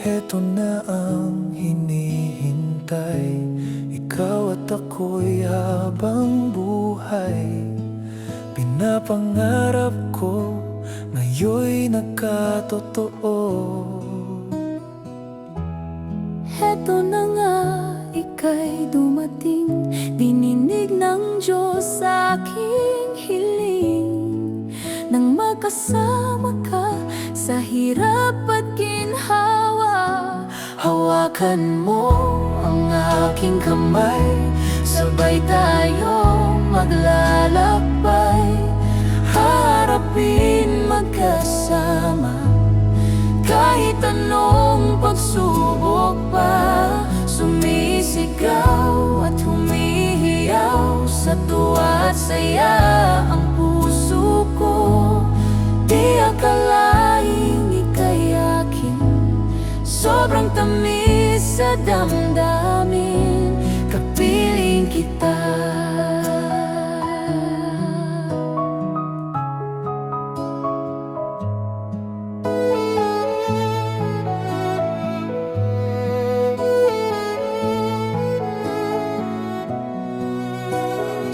Heto na ang hinihintay, ikaw at ako'y habang buhay. Pinapangarap ko, ngayon'y nagkatotoo. Heto na nga, ika'y dumating, dininig ng Diyos sa aking hiling. Nang magkasama ka sa hirap at ginhawa, Hawakan mo ang aking kamay, sabay tayong maglalakbay. Harapin magkasama, kahit anong pagsubok pa. Sumisigaw at humihiyaw, sa tuwa at saya ang puso ko. Di akalaing ika'y akin, sobrang tamis sa damdamin, kapiling kita.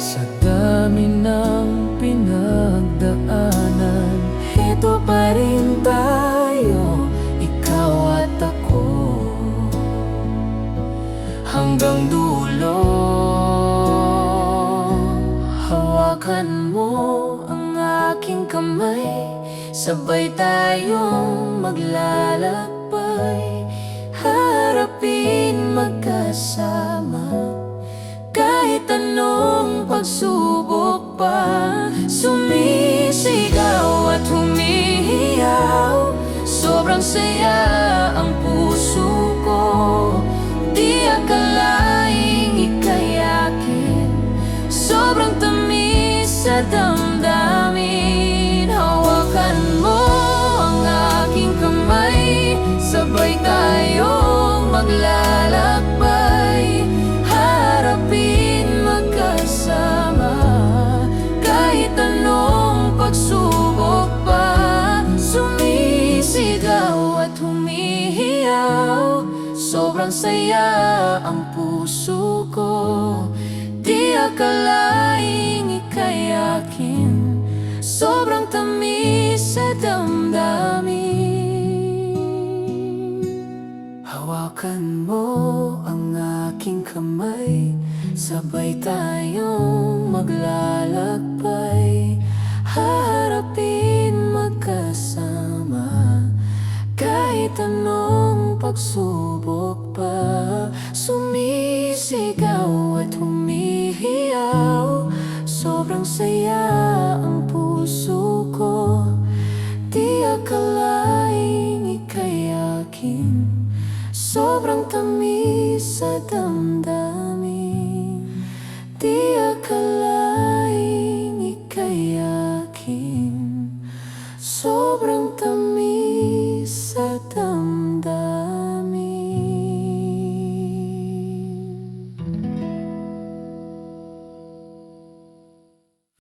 Sa dami ng pinagdaanan, ito pa rin tayo, ikaw at ako, hanggang dulo. Hawakan mo ang aking kamay, sabay tayong maglalakbay. Harapin magkasama, kahit anong pagsubok pa. Sumisigaw at humihiyaw, sobrang saya ang puso ko. Di akalaing ika'y akin, sobrang tamis sa damdamin. Hawakan mo ang aking kamay, sabay tayong maglalakbay. Harapin magkasama, kahit anong pagsubok pa. Sumisigaw at humihiyaw, sobrang saya ang puso ko. Di akalaing ika'y akin, sobrang tamis sa damdamin. Hawakan mo ang aking kamay, sabay tayong maglalakbay. Haharapin magkasama, kahit anong pagsubok pa. Sumisigaw at humihiyaw, sobrang saya ang puso ko. Di akalaing ika'y akin, sobrang tamis sa damdamin. Di akalaing